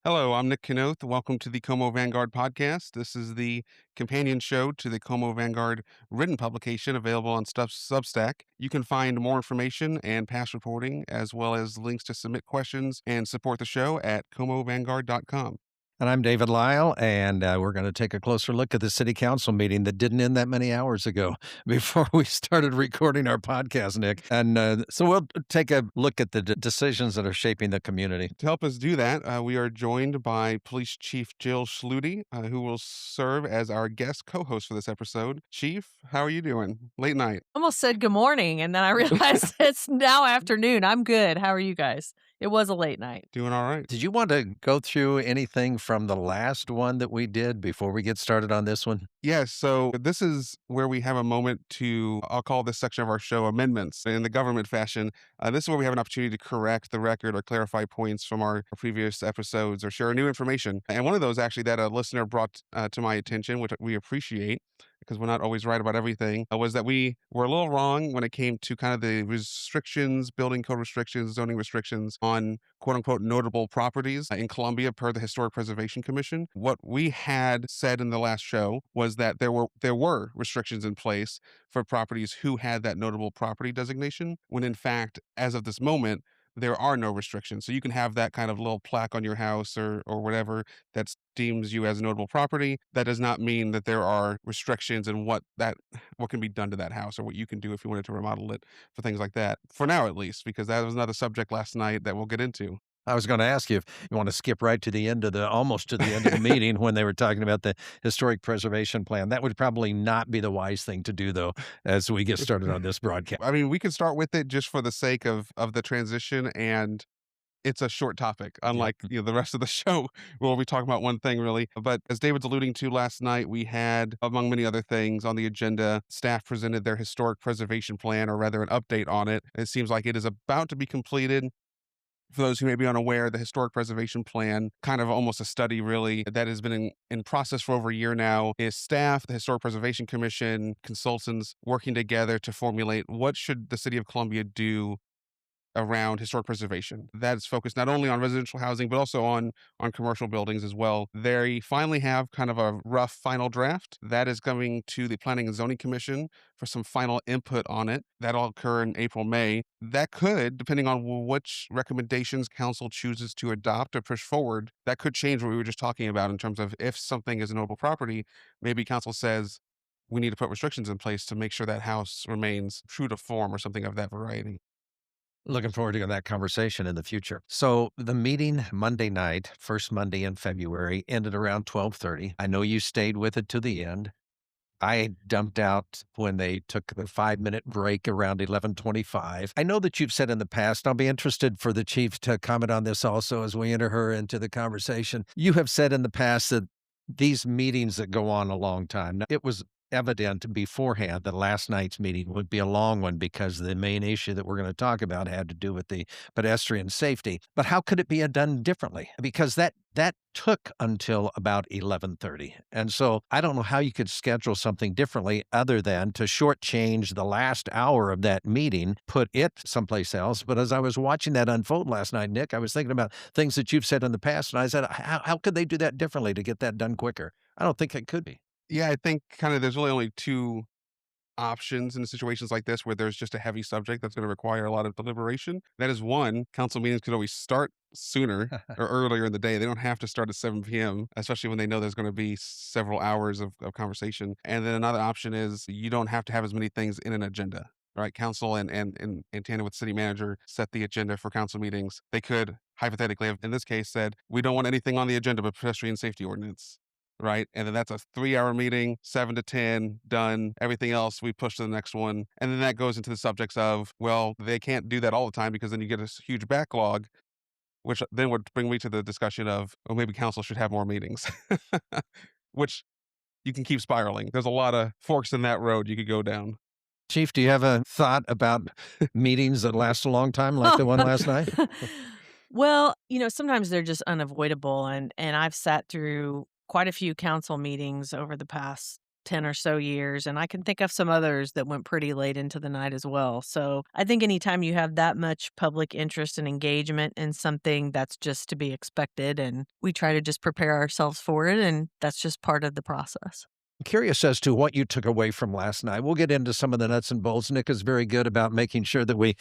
Hello, I'm Nick Knoth. Welcome to the COMO Vanguard podcast. This is the companion show to the COMO Vanguard written publication available on Substack. You can find more information and past reporting, as well as links to submit questions and support the show at comovanguard.com. And I'm David Lile, and we're going to take a closer look at the city council meeting that didn't end that many hours ago before we started recording our podcast, Nick. And so we'll take a look at the decisions that are shaping the community. To help us do that, we are joined by Police Chief Jill Schlude, who will serve as our guest co-host for this episode. Chief, how are you doing? Late night. Almost said good morning, and then I realized it's now afternoon. I'm good. How are you guys? It was a late night. Doing all right. Did you want to go through anything from the last one that we did before we get started on this one? Yes, so this is where we have a moment to, I'll call this section of our show amendments in the government fashion. This is where we have an opportunity to correct the record or clarify points from our previous episodes or share new information. And one of those actually that a listener brought to my attention, which we appreciate because we're not always right about everything, was that we were a little wrong when it came to kind of the restrictions, building code restrictions, zoning restrictions on quote unquote notable properties in Columbia per the Historic Preservation Commission. What we had said in the last show was that there were restrictions in place for properties who had that notable property designation, when in fact, as of this moment, there are no restrictions. So you can have that kind of little plaque on your house or whatever that deems you as notable property. That does not mean that there are restrictions in what can be done to that house or what you can do if you wanted to remodel it for things like that. For now, at least, because that was another subject last night that we'll get into. I was going to ask you if you want to skip right to the end of almost to the end of the meeting when they were talking about the historic preservation plan. That would probably not be the wise thing to do, though, as we get started on this broadcast. I mean, we can start with it just for the sake of the transition, and it's a short topic, unlike the rest of the show where we talk about one thing really. But as David's alluding to last night, we had, among many other things on the agenda, staff presented their historic preservation plan, or rather an update on it. It seems like it is about to be completed. For those who may be unaware, the Historic Preservation Plan, kind of almost a study really, that has been in process for over a year now, is staff, the Historic Preservation Commission, consultants working together to formulate what should the city of Columbia do around historic preservation. That is focused not only on residential housing, but also on commercial buildings as well. They finally have kind of a rough final draft that is coming to the Planning and Zoning Commission for some final input on it. That'll occur in April, May. That could, depending on which recommendations council chooses to adopt or push forward, that could change what we were just talking about in terms of if something is a notable property, maybe council says we need to put restrictions in place to make sure that house remains true to form or something of that variety. Looking forward to that conversation in the future. So the meeting Monday night, first Monday in February, ended around 12:30. I know you stayed with it to the end. I dumped out when they took the 5-minute break around 11:25. I know that you've said in the past, I'll be interested for the chief to comment on this also as we enter her into the conversation. You have said in the past that these meetings that go on a long time, it was evident beforehand that last night's meeting would be a long one because the main issue that we're going to talk about had to do with the pedestrian safety. But how could it be done differently? Because that took until about 11:30. And so I don't know how you could schedule something differently other than to shortchange the last hour of that meeting, put it someplace else. But as I was watching that unfold last night, Nick, I was thinking about things that you've said in the past, and I said, how could they do that differently to get that done quicker? I don't think it could be. Yeah, I think kind of there's really only two options in situations like this where there's just a heavy subject that's going to require a lot of deliberation. That is one, council meetings could always start sooner or earlier in the day. They don't have to start at 7 p.m., especially when they know there's going to be several hours of conversation. And then another option is you don't have to have as many things in an agenda. Right, council and in tandem with city manager set the agenda for council meetings. They could hypothetically have, in this case, said we don't want anything on the agenda but pedestrian safety ordinance, right? And then that's a 3-hour meeting, 7 to 10, done. Everything else we push to the next one. And then that goes into the subjects of, well, they can't do that all the time because then you get a huge backlog, which then would bring me to the discussion of, well, maybe council should have more meetings, which you can keep spiraling. There's a lot of forks in that road you could go down. Chief, do you have a thought about meetings that last a long time like the one last night? Well, sometimes they're just unavoidable, and I've sat through quite a few council meetings over the past 10 or so years. And I can think of some others that went pretty late into the night as well. So I think anytime you have that much public interest and engagement in something, that's just to be expected. And we try to just prepare ourselves for it. And that's just part of the process. Curious as to what you took away from last night. We'll get into some of the nuts and bolts. Nick is very good about making sure that we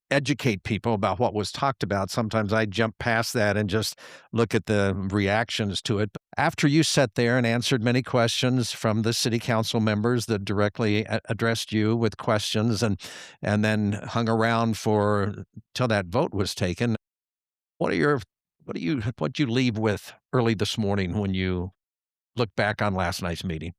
educate people about what was talked about. Sometimes I jump past that and just look at the reactions to it. After you sat there and answered many questions from the city council members that directly addressed you with questions and then hung around for till that vote was taken, what are your what you leave with early this morning when you look back on last night's meeting?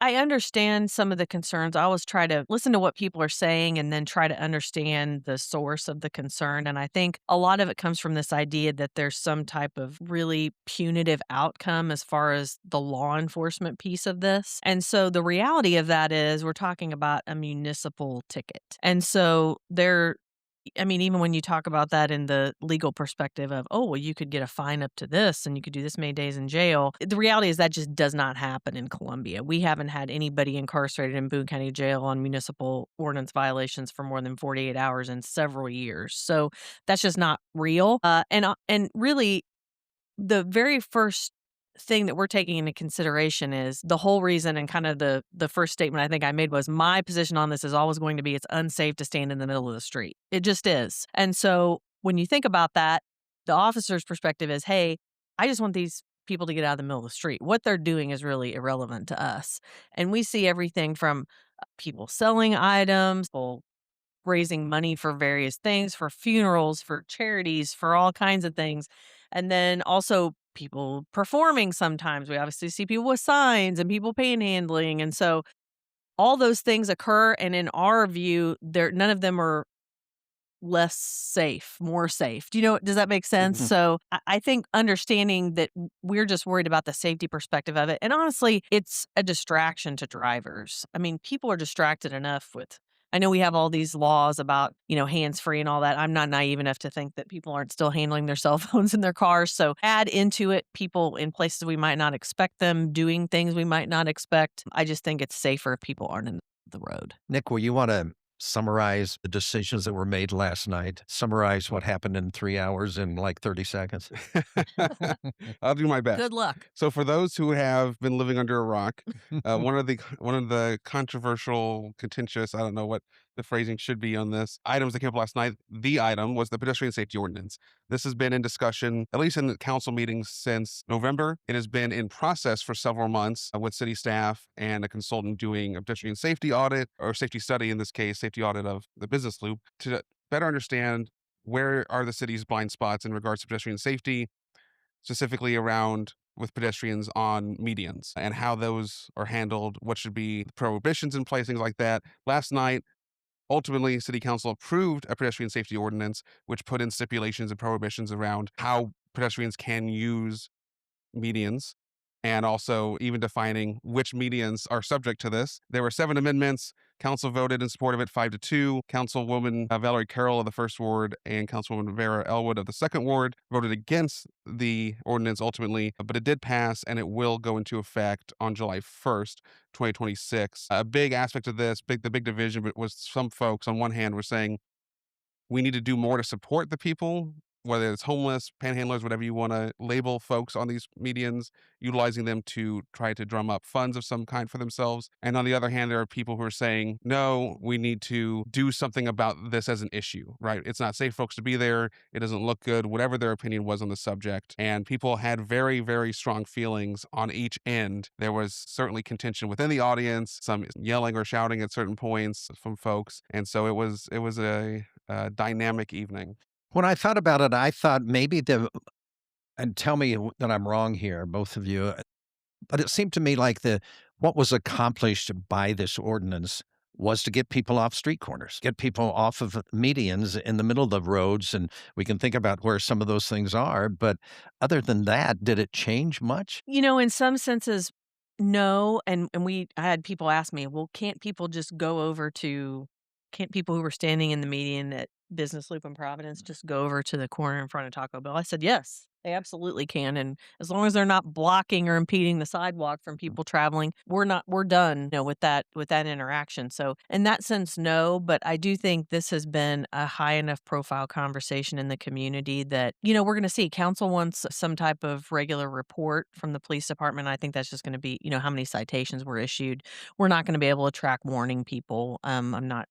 I understand some of the concerns. I always try to listen to what people are saying and then try to understand the source of the concern. And I think a lot of it comes from this idea that there's some type of really punitive outcome as far as the law enforcement piece of this. And so the reality of that is we're talking about a municipal ticket. And so even when you talk about that in the legal perspective of, oh, well, you could get a fine up to this and you could do this many days in jail. The reality is that just does not happen in Columbia. We haven't had anybody incarcerated in Boone County Jail on municipal ordinance violations for more than 48 hours in several years. So that's just not real. And really, the very first thing that we're taking into consideration is the whole reason, and kind of the first statement I think I made was my position on this is always going to be it's unsafe to stand in the middle of the street. It just is. And so when you think about that, the officer's perspective is, hey, I just want these people to get out of the middle of the street. What they're doing is really irrelevant to us. And we see everything from people selling items, people raising money for various things, for funerals, for charities, for all kinds of things. And then also people performing sometimes. We obviously see people with signs and people panhandling. And so all those things occur. And in our view, none of them are less safe, more safe. Does that make sense? Mhm. So I think understanding that we're just worried about the safety perspective of it. And honestly, it's a distraction to drivers. I mean, people are distracted enough I know we have all these laws about, hands-free and all that. I'm not naive enough to think that people aren't still handling their cell phones in their cars. So add into it people in places we might not expect them, doing things we might not expect. I just think it's safer if people aren't in the road. Nick, will you want to summarize the decisions that were made last night? Summarize what happened in 3 hours in like 30 seconds? I'll do my best. Good luck. So for those who have been living under a rock, one of the controversial, contentious, I don't know what the phrasing should be on this, items that came up last night, the item was the pedestrian safety ordinance. This has been in discussion, at least in the council meetings, since November. It has been in process for several months with city staff and a consultant doing a pedestrian safety audit, or safety study in this case, safety audit of the business loop, to better understand where are the city's blind spots in regards to pedestrian safety, specifically around with pedestrians on medians and how those are handled, what should be prohibitions in place, things like that. Last night, ultimately, City Council approved a pedestrian safety ordinance, which put in stipulations and prohibitions around how pedestrians can use medians, and also even defining which medians are subject to this. There were 7 amendments. Council voted in support of it 5-2. Councilwoman Valerie Carroll of the first ward and Councilwoman Vera Elwood of the second ward voted against the ordinance ultimately, but it did pass and it will go into effect on July 1st, 2026. A big aspect of this, the big division was some folks on one hand were saying we need to do more to support the people, whether it's homeless, panhandlers, whatever you want to label folks on these medians, utilizing them to try to drum up funds of some kind for themselves. And on the other hand, there are people who are saying, no, we need to do something about this as an issue, right? It's not safe for folks to be there. It doesn't look good, whatever their opinion was on the subject. And people had very, very strong feelings on each end. There was certainly contention within the audience, some yelling or shouting at certain points from folks. And so it was a dynamic evening. When I thought about it, I thought maybe and tell me that I'm wrong here, both of you, but it seemed to me like what was accomplished by this ordinance was to get people off street corners, get people off of medians in the middle of the roads, and we can think about where some of those things are. But other than that, did it change much? In some senses, no. And I had people ask me, well, can't people who were standing in the median at business loop in Providence just go over to the corner in front of Taco Bell? I said, yes, they absolutely can. And as long as they're not blocking or impeding the sidewalk from people traveling, we're done, with that interaction. So in that sense, no, but I do think this has been a high enough profile conversation in the community that, we're going to see council wants some type of regular report from the police department. I think that's just going to be, how many citations were issued. We're not going to be able to track warning people. I'm not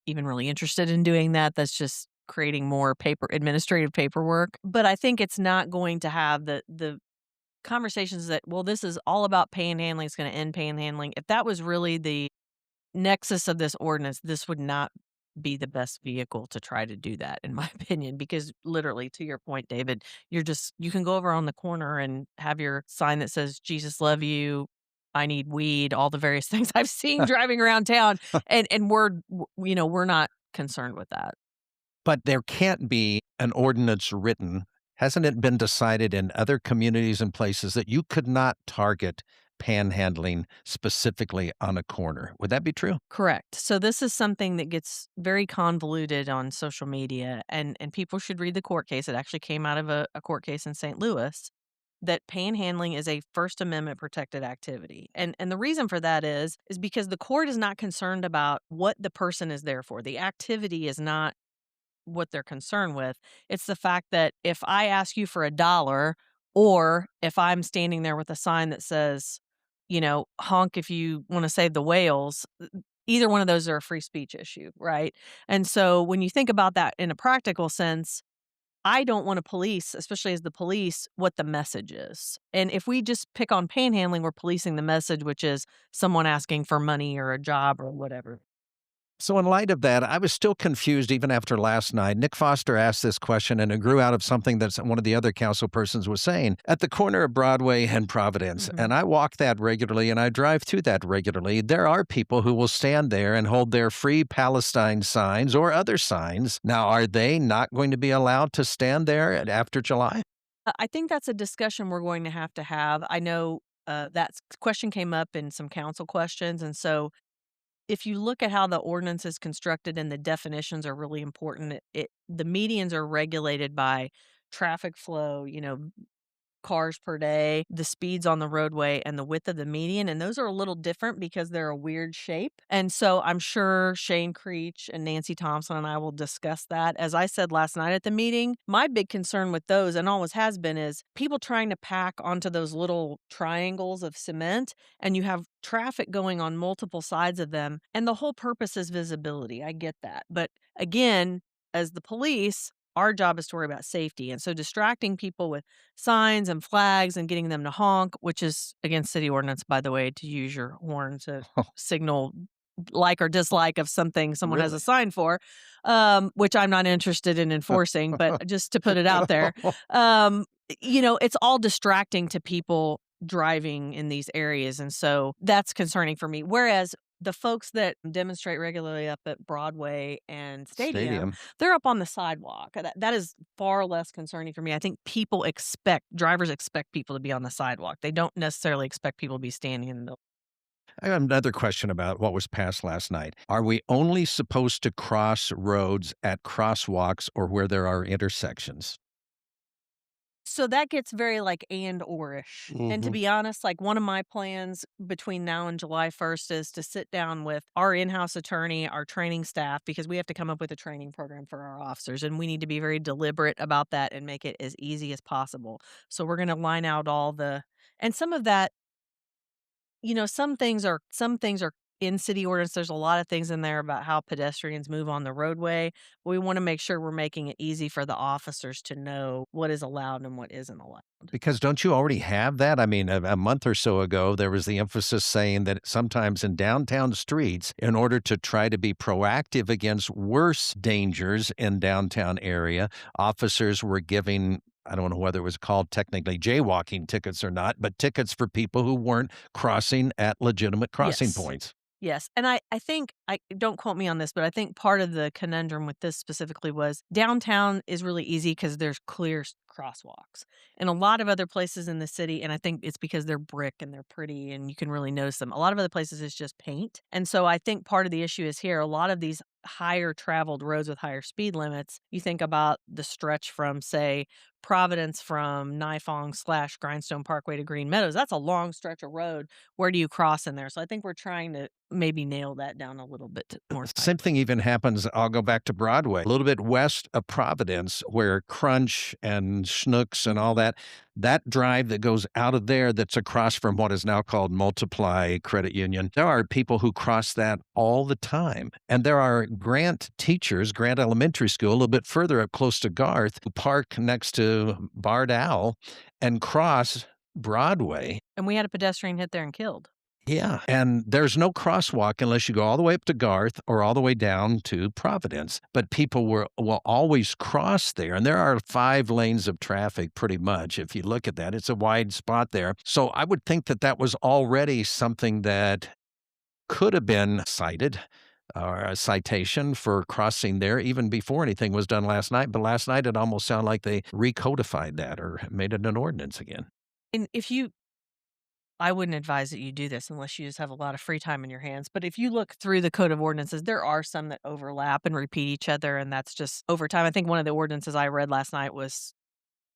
even really interested in doing that. That's just creating more administrative paperwork. But I think it's not going to have the conversations that, well, this is all about panhandling, it's going to end panhandling. If that was really the nexus of this ordinance, this would not be the best vehicle to try to do that, in my opinion, because literally, to your point, David, you can go over on the corner and have your sign that says, Jesus love you, I need weed, all the various things I've seen driving around town. And we're not concerned with that. But there can't be an ordinance written. Hasn't it been decided in other communities and places that you could not target panhandling specifically on a corner? Would that be true? Correct. So this is something that gets very convoluted on social media, and people should read the court case. It actually came out of a court case in St. Louis that panhandling is a First Amendment protected activity. And the reason for that is because the court is not concerned about what the person is there for. The activity is not what they're concerned with. It's the fact that if I ask you for $1 or if I'm standing there with a sign that says, honk if you want to save the whales, either one of those are a free speech issue, right? And so when you think about that in a practical sense, I don't want to police, especially as the police, what the message is. And if we just pick on panhandling, we're policing the message, which is someone asking for money or a job or whatever. So, in light of that, I was still confused even after last night. Nick Foster asked this question, and it grew out of something that one of the other council persons was saying at the corner of Broadway and Providence. Mhm. And I walk that regularly, and I drive through that regularly. There are people who will stand there and hold their Free Palestine signs or other signs. Now, are they not going to be allowed to stand there after July? I think that's a discussion we're going to have to have. I know that question came up in some council questions. And so if you look at how the ordinance is constructed and the definitions are really important, the medians are regulated by traffic flow, cars per day, the speeds on the roadway, and the width of the median. And those are a little different because they're a weird shape. And so I'm sure Shane Creech and Nancy Thompson and I will discuss that. As I said last night at the meeting, my big concern with those, and always has been, is people trying to pack onto those little triangles of cement, and you have traffic going on multiple sides of them. And the whole purpose is visibility. I get that. But again, as the police, our job is to worry about safety. And so distracting people with signs and flags and getting them to honk, which is against city ordinance, by the way, to use your horn to signal like or dislike of something someone has a Really? sign for, which I'm not interested in enforcing, but just to put it out there, it's all distracting to people driving in these areas. And so that's concerning for me. Whereas the folks that demonstrate regularly up at Broadway and Stadium, Stadium. they're up on the sidewalk. That is far less concerning for me. I think drivers expect people to be on the sidewalk. They don't necessarily expect people to be standing in the middle. I have another question about what was passed last night. Are we only supposed to cross roads at crosswalks or where there are intersections? So that gets very like and or-ish. And to Mhm. be honest, like one of my plans between now and July 1st is to sit down with our in-house attorney, our training staff, because we have to come up with a training program for our officers. And we need to be very deliberate about that and make it as easy as possible. So we're going to line out and some of that, some things are in city ordinance. There's a lot of things in there about how pedestrians move on the roadway. We want to make sure we're making it easy for the officers to know what is allowed and what isn't allowed. Because don't you already have that? I mean, a month or so ago, there was the emphasis saying that sometimes in downtown streets, in order to try to be proactive against worse dangers in downtown area, officers were giving, I don't know whether it was called technically jaywalking tickets or not, but tickets for people who weren't crossing at legitimate crossing Yes. points. Yes, and I think I don't quote me on this, but I think part of the conundrum with this specifically was downtown is really easy because there's clear crosswalks. And a lot of other places in the city, and I think it's because they're brick and they're pretty and you can really notice them. A lot of other places is just paint. And so I think part of the issue is here, a lot of these higher traveled roads with higher speed limits, you think about the stretch from, say, Providence from Nifong/Grindstone Parkway to Green Meadows. That's a long stretch of road. Where do you cross in there? So I think we're trying to maybe nail that down a little bit more Same tightly. thing even happens, I'll go back to Broadway, a little bit west of Providence, where Crunch and Schnucks and all that drive that goes out of there that's across from what is now called Multiply Credit Union. There are people who cross that all the time. And there are Grant teachers, Grant Elementary School, a little bit further up close to Garth, who park next to Bard Owl and cross Broadway. And we had a pedestrian hit there and killed. Yeah, and there's no crosswalk unless you go all the way up to Garth or all the way down to Providence. But people will always cross there, and there are 5 lanes of traffic pretty much. If you look at that, it's a wide spot there. So I would think that that was already something that could have been cited or a citation for crossing there even before anything was done last night. But last night it almost sounded like they recodified that or made it an ordinance again. And I wouldn't advise that you do this unless you just have a lot of free time in your hands. But if you look through the code of ordinances, there are some that overlap and repeat each other, and that's just over time. I think one of the ordinances I read last night was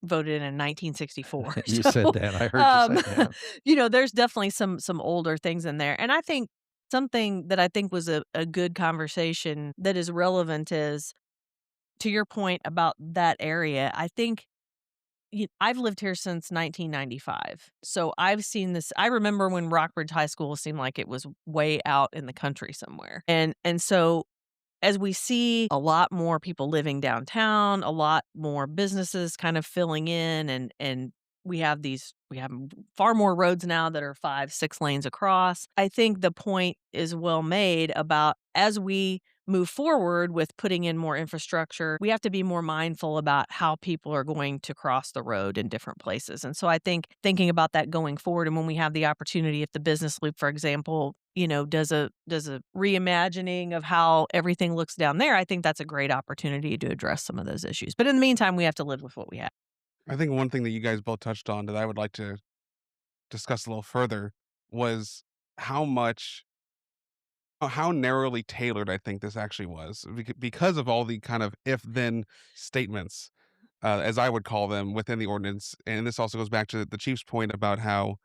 voted in 1964. You So, said that. I heard you say that. there's definitely some older things in there. And I think something that I think was a good conversation that is relevant is, to your point about that area. I think I've lived here since 1995. So I've seen this. I remember when Rockbridge High School seemed like it was way out in the country somewhere. And so as we see a lot more people living downtown, a lot more businesses kind of filling in, and we have far more roads now that are 5, 6 lanes across. I think the point is well made about, as we move forward with putting in more infrastructure, we have to be more mindful about how people are going to cross the road in different places. And so I think thinking about that going forward, and when we have the opportunity, if the business loop, for example, does a reimagining of how everything looks down there, I think that's a great opportunity to address some of those issues. But in the meantime, we have to live with what we have. I think one thing that you guys both touched on that I would like to discuss a little further was how much how narrowly tailored I think this actually was because of all the kind of if then statements, as I would call them within the ordinance. And this also goes back to the chief's point about how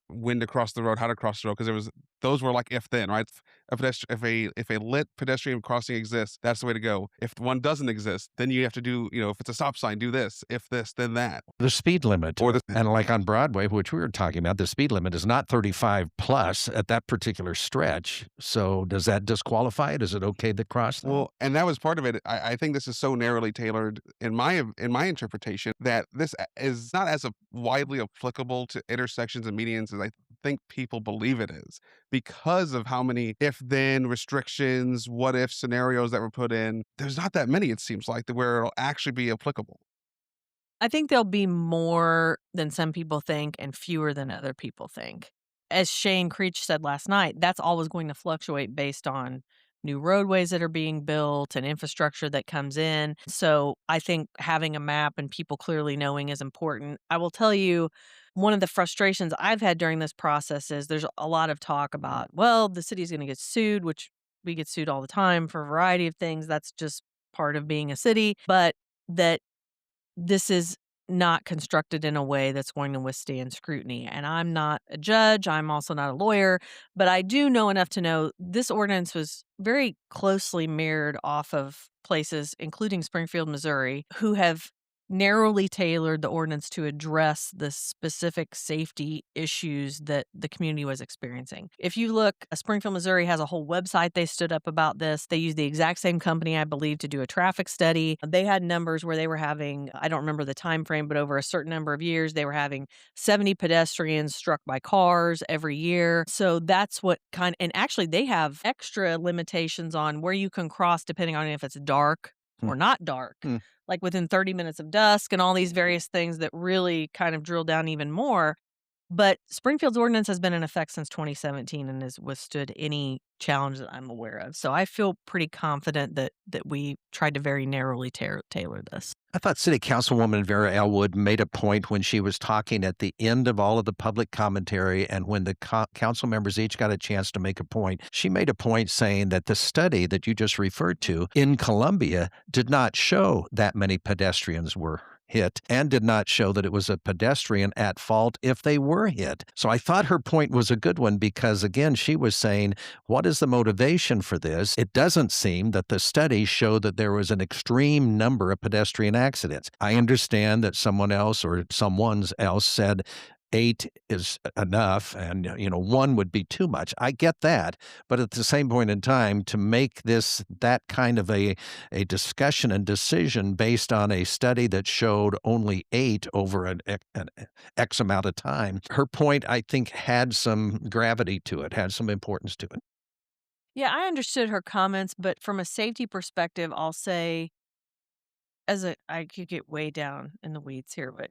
when to cross the road, how to cross the road, because there was those were like if then, right? If a lit pedestrian crossing exists, that's the way to go. If one doesn't exist, then you have to do, if it's a stop sign, do this. If this, then that. The speed limit, Or the and like on Broadway, which we were talking about, the speed limit is not 35 plus at that particular stretch. So does that disqualify it? Is it okay to cross that? Well, and that was part of it. I think this is so narrowly tailored in my interpretation that this is not as widely applicable to intersections and medians as I think people believe it is, because of how many if then restrictions, what if scenarios that were put in. There's not that many, it seems like, where it'll actually be applicable. I think there'll be more than some people think and fewer than other people think. As Shane Creech said last night, that's always going to fluctuate based on new roadways that are being built and infrastructure that comes in. So I think having a map and people clearly knowing is important. I will tell you, one of the frustrations I've had during this process is there's a lot of talk about, well, the city's going to get sued, which we get sued all the time for a variety of things. That's just part of being a city. But that this is not constructed in a way that's going to withstand scrutiny. And I'm not a judge. I'm also not a lawyer, but I do know enough to know this ordinance was very closely mirrored off of places, including Springfield, Missouri, who have narrowly tailored the ordinance to address the specific safety issues that the community was experiencing. If you look, Springfield, Missouri has a whole website they stood up about this. They used the exact same company, I believe, to do a traffic study. They had numbers where they were having, I don't remember the time frame, but over a certain number of years, they were having 70 pedestrians struck by cars every year. So that's and actually they have extra limitations on where you can cross depending on if it's dark or not dark. Like within 30 minutes of dusk and all these various things that really kind of drill down even more. But Springfield's ordinance has been in effect since 2017 and has withstood any challenge that I'm aware of. So I feel pretty confident that we tried to very narrowly tailor this. I thought City Councilwoman Vera Elwood made a point when she was talking at the end of all of the public commentary and when the council members each got a chance to make a point. She made a point saying that the study that you just referred to in Columbia did not show that many pedestrians were hit and did not show that it was a pedestrian at fault if they were hit. So I thought her point was a good one because, again, she was saying, what is the motivation for this? It doesn't seem that the study showed that there was an extreme number of pedestrian accidents. I understand that someone else or someone's else said 8 is enough and, 1 would be too much. I get that. But at the same point in time, to make this that kind of a discussion and decision based on a study that showed only 8 over an X amount of time, her point, I think, had some gravity to it, had some importance to it. Yeah, I understood her comments, but from a safety perspective, I'll say I could get way down in the weeds here, but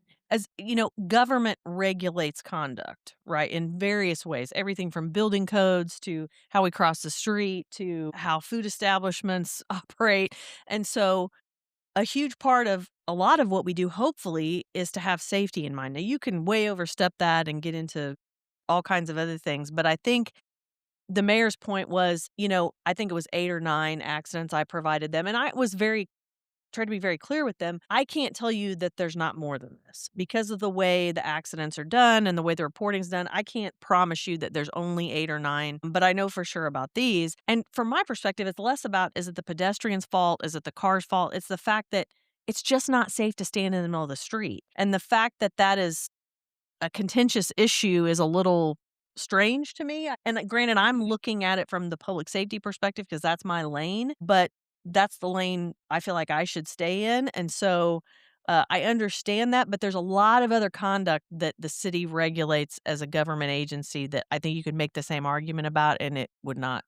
government regulates conduct, right, in various ways. Everything from building codes to how we cross the street to how food establishments operate. And so a huge part of a lot of what we do, hopefully, is to have safety in mind. Now, you can way overstep that and get into all kinds of other things, but I think the mayor's point was, I think it was 8 or 9 accidents I provided them, and I was very try to be very clear with them. I can't tell you that there's not more than this because of the way the accidents are done and the way the reporting's done. I can't promise you that there's only 8 or 9, but I know for sure about these. And from my perspective, it's less about, is it the pedestrian's fault? Is it the car's fault? It's the fact that it's just not safe to stand in the middle of the street. And the fact that that is a contentious issue is a little strange to me. And granted, I'm looking at it from the public safety perspective because that's my lane, but that's the lane I feel like I should stay in. And so I understand that, but there's a lot of other conduct that the city regulates as a government agency that I think you could make the same argument about and it would not.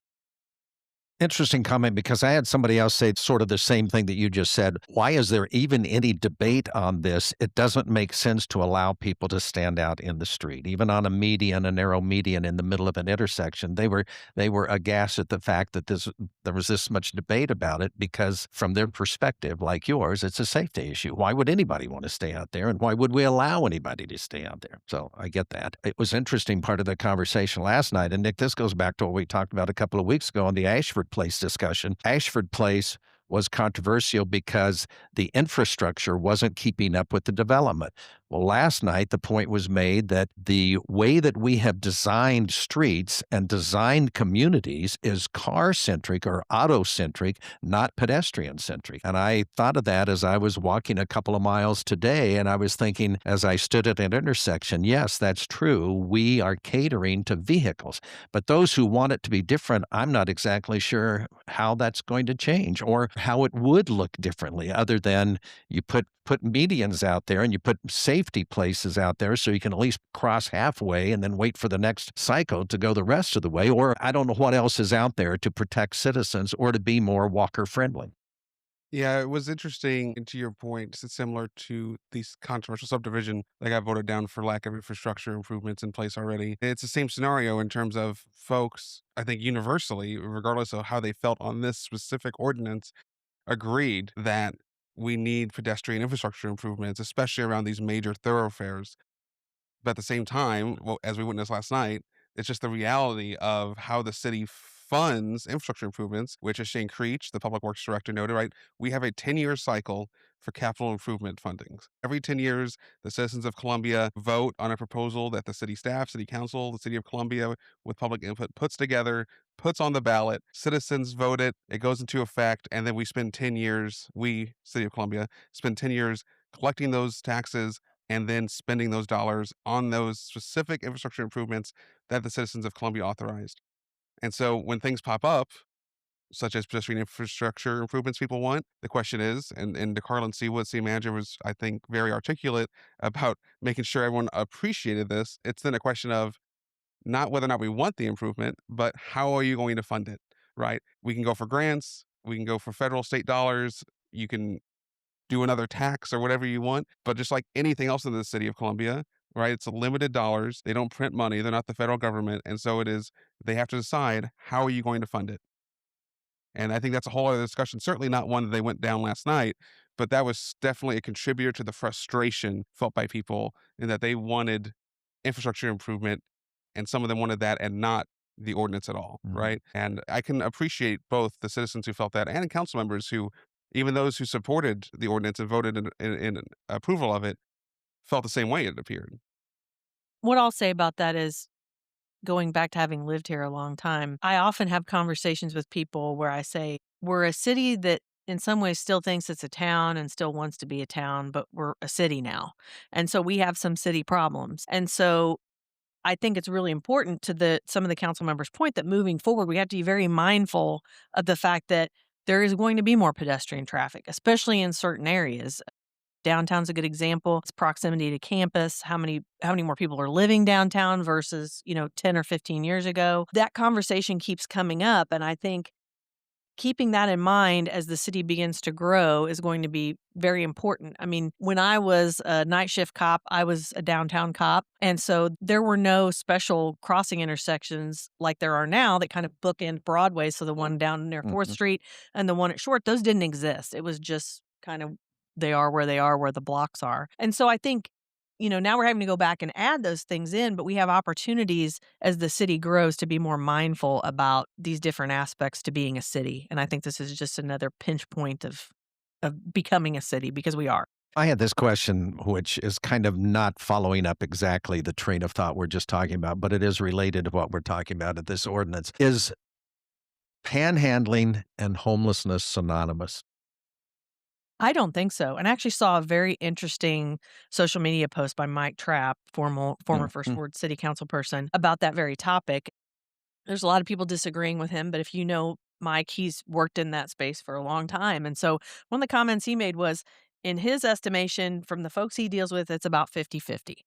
Interesting comment because I had somebody else say sort of the same thing that you just said. Why is there even any debate on this? It doesn't make sense to allow people to stand out in the street, even on a median, a narrow median in the middle of an intersection. They were aghast at the fact that there was this much debate about it because from their perspective, like yours, it's a safety issue. Why would anybody want to stay out there, and why would we allow anybody to stay out there? So I get that. It was interesting part of the conversation last night, and Nick, this goes back to what we talked about a couple of weeks ago on the Ashford Place discussion. Ashford Place was controversial because the infrastructure wasn't keeping up with the development. Well, last night, the point was made that the way that we have designed streets and designed communities is car-centric or auto-centric, not pedestrian-centric. And I thought of that as I was walking a couple of miles today, and I was thinking as I stood at an intersection, yes, that's true. We are catering to vehicles. But those who want it to be different, I'm not exactly sure how that's going to change or how it would look differently other than you put medians out there and you put safety places out there so you can at least cross halfway and then wait for the next cycle to go the rest of the way. Or I don't know what else is out there to protect citizens or to be more walker friendly. Yeah, it was interesting. And to your point, it's similar to these controversial subdivision that got voted down for lack of infrastructure improvements in place already. It's the same scenario in terms of folks, I think universally, regardless of how they felt on this specific ordinance, agreed that we need pedestrian infrastructure improvements, especially around these major thoroughfares. But at the same time, well, as we witnessed last night, it's just the reality of how the city funds infrastructure improvements, which as Shane Creech, the public works director, noted, right? We have a 10-year cycle for capital improvement fundings. Every 10 years, the citizens of Columbia vote on a proposal that the city staff, city council, the city of Columbia, with public input, puts together, puts on the ballot. Citizens vote it, it goes into effect, and then we spend 10 years, we, city of Columbia, spend 10 years collecting those taxes and then spending those dollars on those specific infrastructure improvements that the citizens of Columbia authorized. And so when things pop up, such as pedestrian infrastructure improvements people want, the question is, and DeCarlin Seawood, city manager, was, I think, very articulate about making sure everyone appreciated this. It's then a question of not whether or not we want the improvement, but how are you going to fund it, right? We can go for grants, we can go for federal, state dollars, you can do another tax or whatever you want. But just like anything else in the city of Columbia, right? It's a limited dollars. They don't print money. They're not the federal government. And so it is, they have to decide, how are you going to fund it? And I think that's a whole other discussion. Certainly not one that they went down last night, but that was definitely a contributor to the frustration felt by people in that they wanted infrastructure improvement, and some of them wanted that and not the ordinance at all, Mhm. right? And I can appreciate both the citizens who felt that and council members who, even those who supported the ordinance and voted in approval of it, felt the same way, it appeared. What I'll say about that is, going back to having lived here a long time, I often have conversations with people where I say, we're a city that in some ways still thinks it's a town and still wants to be a town, but we're a city now. And so we have some city problems. And so I think it's really important to some of the council members' point that moving forward, we have to be very mindful of the fact that there is going to be more pedestrian traffic, especially in certain areas. Downtown's a good example. It's proximity to campus. How many more people are living downtown versus, 10 or 15 years ago? That conversation keeps coming up, and I think keeping that in mind as the city begins to grow is going to be very important. I mean, when I was a night shift cop, I was a downtown cop. And so there were no special crossing intersections like there are now that kind of bookend Broadway. So the one down near 4th Mhm. Street and the one at Short, those didn't exist. It was just kind of they are where the blocks are. And so I think, now we're having to go back and add those things in, but we have opportunities as the city grows to be more mindful about these different aspects to being a city. And I think this is just another pinch point of becoming a city because we are. I had this question, which is kind of not following up exactly the train of thought we're just talking about, but it is related to what we're talking about at this ordinance. Is panhandling and homelessness synonymous? I don't think so. And I actually saw a very interesting social media post by Mike Trapp, former First Mhm. Ward City Council person, about that very topic. There's a lot of people disagreeing with him, but if you know Mike, he's worked in that space for a long time. And so one of the comments he made was, in his estimation, from the folks he deals with, it's about 50-50.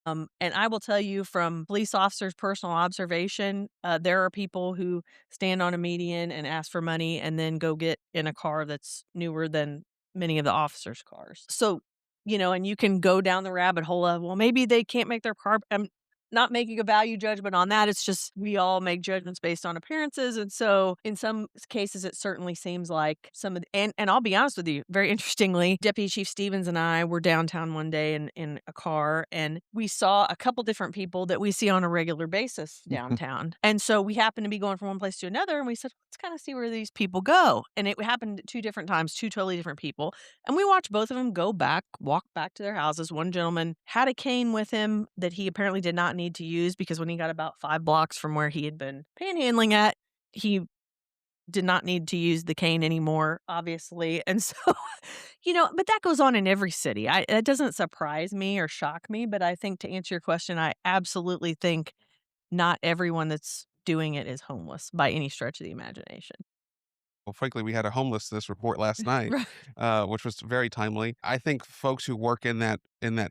And I will tell you from police officers' personal observation, there are people who stand on a median and ask for money and then go get in a car that's newer than many of the officers' cars. So, and you can go down the rabbit hole of, well, maybe they can't make their car. I'm not making a value judgment on that. It's just we all make judgments based on appearances. And so in some cases, it certainly seems like and I'll be honest with you, very interestingly, Deputy Chief Stevens and I were downtown one day in a car, and we saw a couple different people that we see on a regular basis downtown. And so we happened to be going from one place to another, and we said, let's kind of see where these people go. And it happened at two different times, two totally different people. And we watched both of them walk back to their houses. One gentleman had a cane with him that he apparently did not need to use because when he got about 5 blocks from where he had been panhandling at, he did not need to use the cane anymore, obviously. And so, but that goes on in every city. That doesn't surprise me or shock me, but I think to answer your question, I absolutely think not everyone that's doing it is homeless by any stretch of the imagination. Well, frankly, we had a homelessness report last night, Right. which was very timely. I think folks who work in that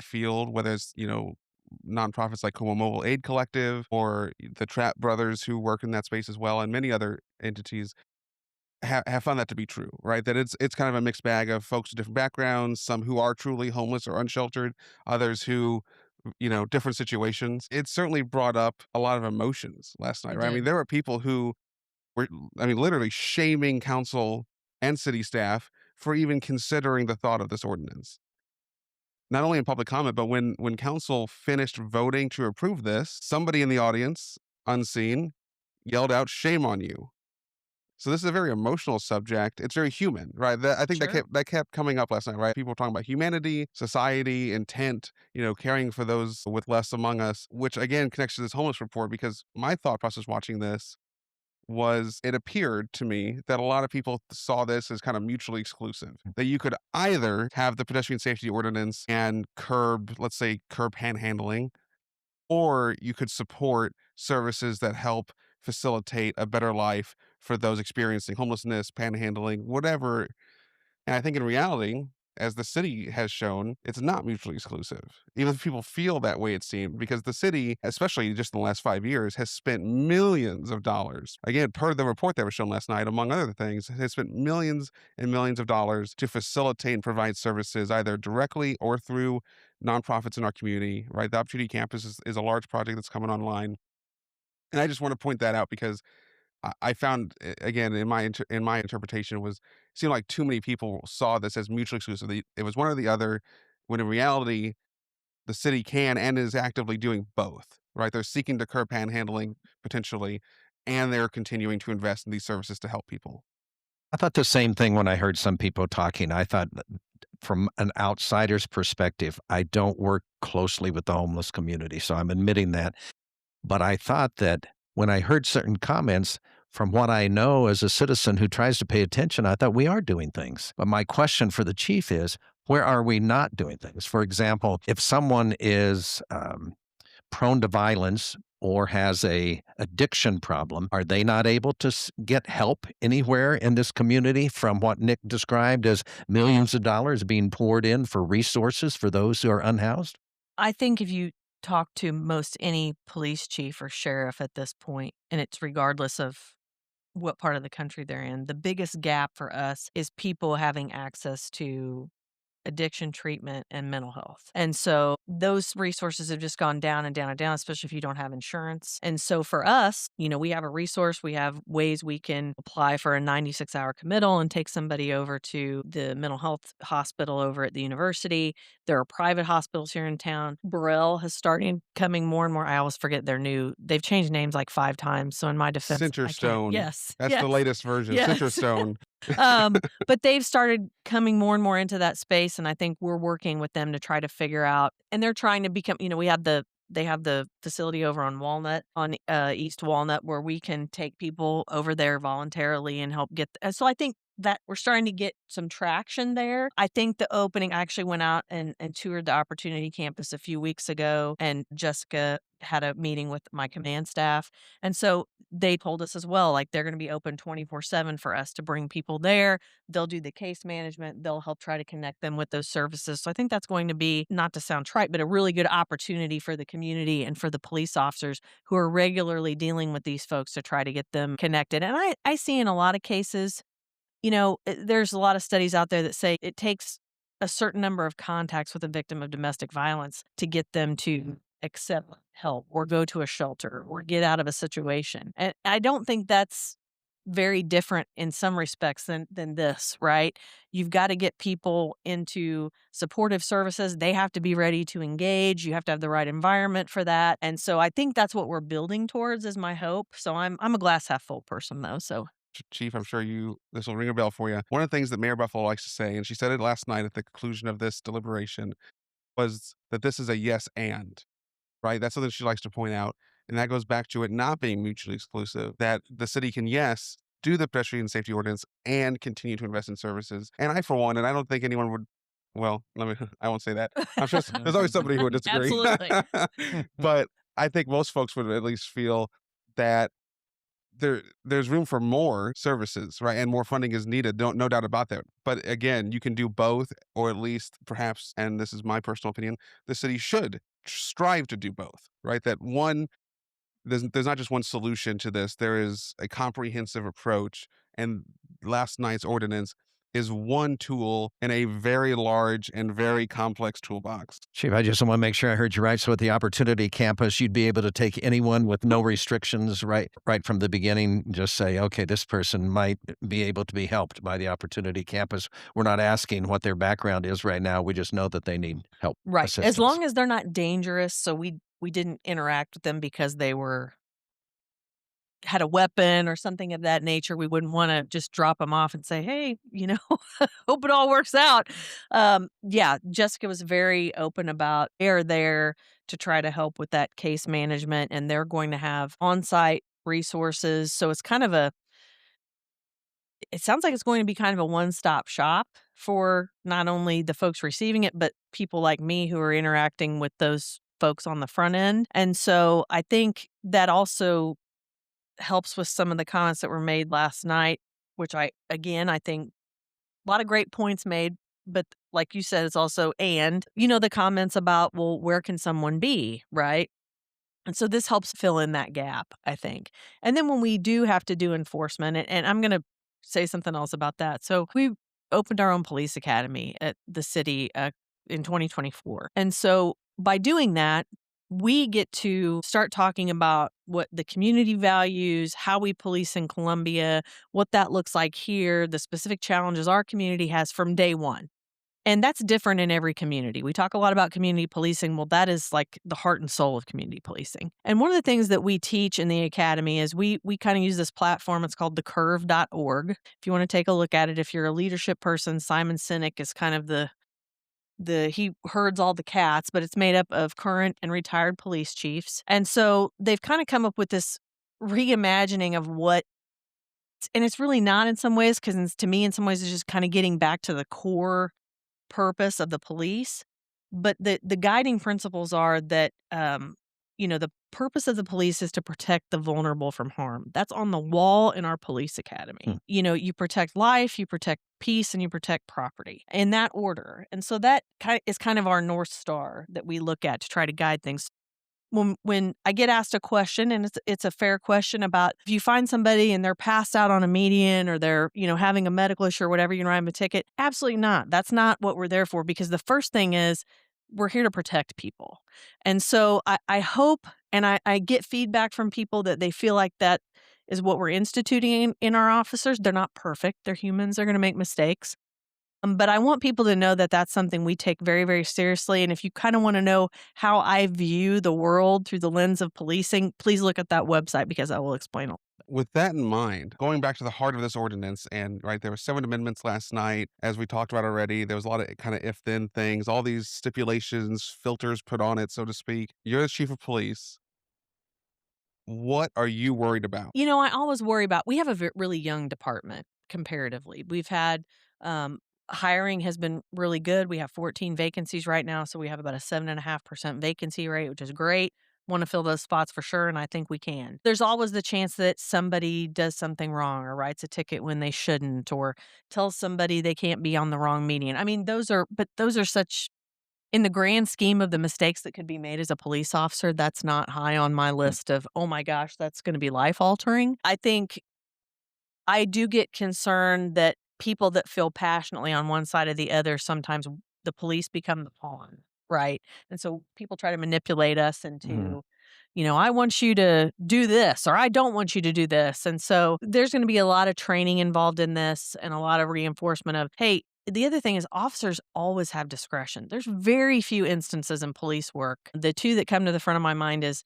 field, whether it's nonprofits like COMO Mobile Aid Collective or the Trap Brothers who work in that space as well, and many other entities, have found that to be true, right? That it's kind of a mixed bag of folks with different backgrounds, some who are truly homeless or unsheltered, others who, different situations. It certainly brought up a lot of emotions last night, It right? I mean, did. there were people who were, I mean, literally shaming council and city staff for even considering the thought of this ordinance. Not only in public comment, but when council finished voting to approve this, somebody in the audience, unseen, yelled out, "Shame on you." So this is a very emotional subject. It's very human, right? I think Sure. that kept coming up last night, right? People were talking about humanity, society, intent, caring for those with less among us, which again connects to this homeless report because my thought process watching this was it appeared to me that a lot of people saw this as kind of mutually exclusive. That you could either have the pedestrian safety ordinance and let's say, curb panhandling, or you could support services that help facilitate a better life for those experiencing homelessness, panhandling, whatever. And I think in reality, as the city has shown, it's not mutually exclusive. Even if people feel that way, it seemed, because the city, especially just in the last 5 years, has spent millions of dollars. Again, per the report that was shown last night, among other things, has spent millions and millions of dollars to facilitate and provide services either directly or through nonprofits in our community, right? The Opportunity Campus is a large project that's coming online. And I just want to point that out because I found again in my interpretation was seemed like too many people saw this as mutually exclusive. It was one or the other, when in reality the city can and is actively doing both. Right, they're seeking to curb panhandling potentially, and they're continuing to invest in these services to help people. I thought the same thing when I heard some people talking. I thought from an outsider's perspective, I don't work closely with the homeless community, so I'm admitting that. But I thought that when I heard certain comments, from what I know as a citizen who tries to pay attention, I thought we are doing things. But my question for the chief is, where are we not doing things? For example, if someone is prone to violence or has a addiction problem, are they not able to get help anywhere in this community from what Nick described as millions of dollars being poured in for resources for those who are unhoused? I think if you talk to most any police chief or sheriff at this point, and it's regardless of what part of the country they're in, the biggest gap for us is people having access to addiction treatment and mental health. And so those resources have just gone down and down and down, especially if you don't have insurance. And so for us, we have a resource, we have ways we can apply for a 96-hour committal and take somebody over to the mental health hospital over at the university. There are private hospitals here in town. Burrell has started coming more and more. I always forget they've changed names like 5 times. So in my defense, I can't. Centerstone. Yes. That's Yes. the latest version. Yes. Centerstone. But they've started coming more and more into that space, and I think we're working with them to try to figure out. And they're trying to become. They have the facility over on Walnut, on East Walnut, where we can take people over there voluntarily and help get. So I think that we're starting to get some traction there. I think the opening, I actually went out and toured the Opportunity Campus a few weeks ago, and Jessica had a meeting with my command staff. And so they told us as well, like they're going to be open 24/7 for us to bring people there. They'll do the case management. They'll help try to connect them with those services. So I think that's going to be, not to sound trite, but a really good opportunity for the community and for the police officers who are regularly dealing with these folks to try to get them connected. And I see in a lot of cases, there's a lot of studies out there that say it takes a certain number of contacts with a victim of domestic violence to get them to accept help or go to a shelter or get out of a situation. And I don't think that's very different in some respects than this, right? You've got to get people into supportive services. They have to be ready to engage. You have to have the right environment for that. And so I think that's what we're building towards, is my hope. So I'm a glass half full person though. So Chief, I'm sure this will ring a bell for you. One of the things that Mayor Buffalo likes to say, and she said it last night at the conclusion of this deliberation, was that this is a yes and, right? That's something she likes to point out. And that goes back to it not being mutually exclusive, that the city can, yes, do the pedestrian safety ordinance and continue to invest in services. And I, for one, and I don't think anyone would, well, I won't say that. I'm sure there's always somebody who would disagree. Absolutely. But I think most folks would at least feel that there's room for more services, right? And more funding is needed. No doubt about that. But again, you can do both, or at least perhaps, and this is my personal opinion, the city should strive to do both, right? That there's not just one solution to this. There is a comprehensive approach, and last night's ordinance is one tool in a very large and very complex toolbox. Chief, I just want to make sure I heard you right. So at the Opportunity Campus, you'd be able to take anyone with no restrictions right from the beginning. Just say, okay, this person might be able to be helped by the Opportunity Campus. We're not asking what their background is right now. We just know that they need help. right. Assistance. As long as they're not dangerous. So we didn't interact with them because they had a weapon or something of that nature. We wouldn't want to just drop them off and say, hey, hope it all works out. Yeah, Jessica was very open about they're there to try to help with that case management, and they're going to have on-site resources. So it's it sounds like it's going to be kind of a one-stop shop for not only the folks receiving it, but people like me who are interacting with those folks on the front end. And so I think that also helps with some of the comments that were made last night, which I think a lot of great points made but like you said, it's also the comments about, well, where can someone be, right? And so this helps fill in that gap, I think. And then when we do have to do enforcement, and I'm going to say something else about that. So we opened our own police academy at the city in 2024. And so by doing that, we get to start talking about what the community values, how we police in Columbia, what that looks like here, the specific challenges our community has from day one. And that's different in every community. We talk a lot about community policing. Well, that is like the heart and soul of community policing. And one of the things that we teach in the academy is we kind of use this platform. It's called thecurve.org. If you want to take a look at it, if you're a leadership person, Simon Sinek is kind of he herds all the cats, but it's made up of current and retired police chiefs. And so they've kind of come up with this reimagining of and it's really not in some ways, because to me, in some ways, it's just kind of getting back to the core purpose of the police. But the guiding principles are that, the purpose of the police is to protect the vulnerable from harm. That's on the wall in our police academy. You protect life, you protect peace, and you protect property in that order. And so that is kind of our North Star that we look at to try to guide things. When I get asked a question, and it's a fair question, about if you find somebody and they're passed out on a median, or they're having a medical issue or whatever, you write them a ticket. Absolutely not. That's not what we're there for, because the first thing is we're here to protect people. And so I hope, and I get feedback from people that they feel like that is what we're instituting in our officers. They're not perfect. They're humans. They're going to make mistakes. But I want people to know that that's something we take very, very seriously. And if you kind of want to know how I view the world through the lens of policing, please look at that website, because I will explain all. With that in mind, going back to the heart of this ordinance, and right, there were 7 amendments last night, as we talked about already. There was a lot of kind of if-then things, all these stipulations, filters put on it, so to speak. You're the chief of police. What are you worried about? I always worry about, we have a really young department comparatively. We've had, hiring has been really good. We have 14 vacancies right now. So we have about a 7.5% vacancy rate, which is great. Want to fill those spots for sure. And I think we can. There's always the chance that somebody does something wrong, or writes a ticket when they shouldn't, or tells somebody they can't be on the wrong median. I mean, those are such, in the grand scheme of the mistakes that could be made as a police officer, that's not high on my list of, oh my gosh, that's going to be life altering. I think I do get concerned that people that feel passionately on one side or the other, sometimes the police become the pawn, right? And so people try to manipulate us into, I want you to do this, or I don't want you to do this. And so there's going to be a lot of training involved in this, and a lot of reinforcement of, hey, the other thing is officers always have discretion. There's very few instances in police work. The two that come to the front of my mind is,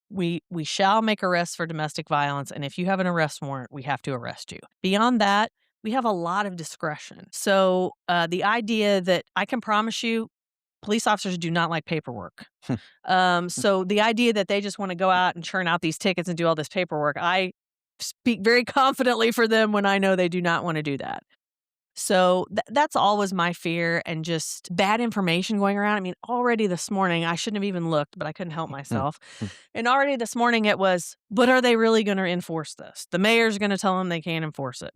we shall make arrests for domestic violence, and if you have an arrest warrant, we have to arrest you. Beyond that, we have a lot of discretion. So the idea that, I can promise you, police officers do not like paperwork. So the idea that they just want to go out and churn out these tickets and do all this paperwork, I speak very confidently for them when I know they do not want to do that. So that's always my fear, and just bad information going around. I mean, already this morning, I shouldn't have even looked, but I couldn't help myself. And already this morning it was, but are they really going to enforce this? The mayor's going to tell them they can't enforce it.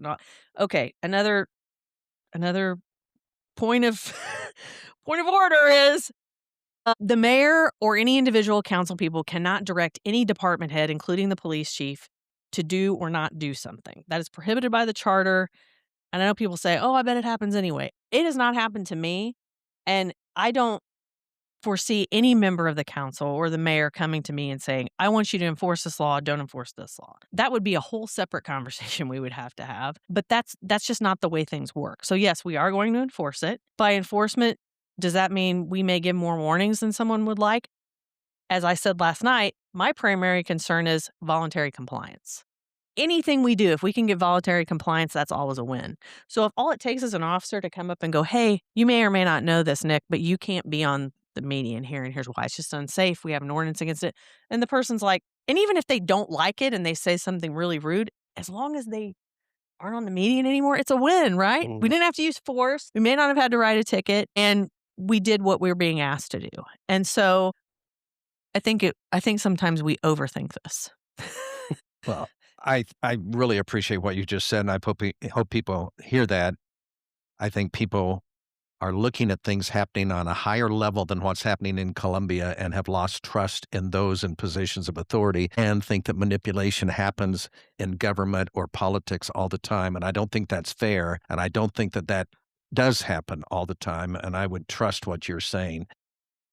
Okay, another point of point of order is, the mayor or any individual council people cannot direct any department head, including the police chief, to do or not do something. That is prohibited by the charter. And I know people say, oh, I bet it happens anyway. It has not happened to me. And I don't foresee any member of the council or the mayor coming to me and saying, I want you to enforce this law, don't enforce this law. That would be a whole separate conversation we would have to have. But that's just not the way things work. So yes, we are going to enforce it. By enforcement, does that mean we may give more warnings than someone would like? As I said last night, my primary concern is voluntary compliance. Anything we do, if we can get voluntary compliance, that's always a win. So if all it takes is an officer to come up and go, hey, you may or may not know this, Nick, but you can't be on the median here, and here's why. It's just unsafe. We have an ordinance against it. And the person's like, and even if they don't like it and they say something really rude, as long as they aren't on the median anymore, it's a win, right? We didn't have to use force. We may not have had to write a ticket, and we did what we were being asked to do. And so I think sometimes we overthink this. Well, I really appreciate what you just said, and I hope people hear that. I think people are looking at things happening on a higher level than what's happening in Colombia and have lost trust in those in positions of authority and think that manipulation happens in government or politics all the time. And I don't think that's fair. And I don't think that that does happen all the time. And I would trust what you're saying.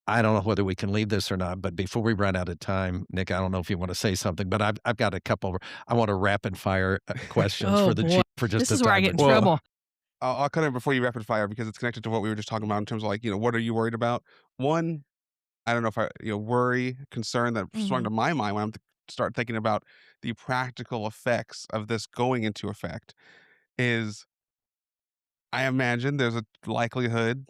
I don't know whether we can leave this or not, but before we run out of time, Nick, I don't know if you want to say something, but I've got a couple. I want to rapid fire questions Oh for the boy, chief for just this a is where I time. get in Well, trouble. I'll cut in before you rapid fire because it's connected to what we were just talking about in terms of like, what are you worried about? One, I don't know if worry, concern that swung to my mind when start thinking about the practical effects of this going into effect is I imagine there's a likelihood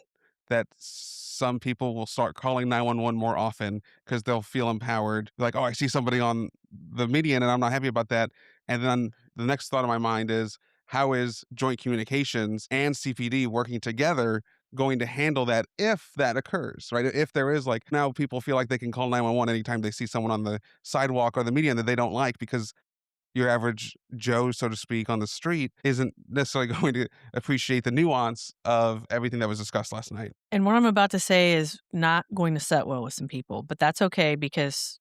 that some people will start calling 911 more often because they'll feel empowered. Like, oh, I see somebody on the median and I'm not happy about that. And then the next thought in my mind is, how is joint communications and CPD working together going to handle that if that occurs, right? If there is like now people feel like they can call 911 anytime they see someone on the sidewalk or the median that they don't like because your average Joe, so to speak, on the street isn't necessarily going to appreciate the nuance of everything that was discussed last night. And what I'm about to say is not going to set well with some people, but that's okay because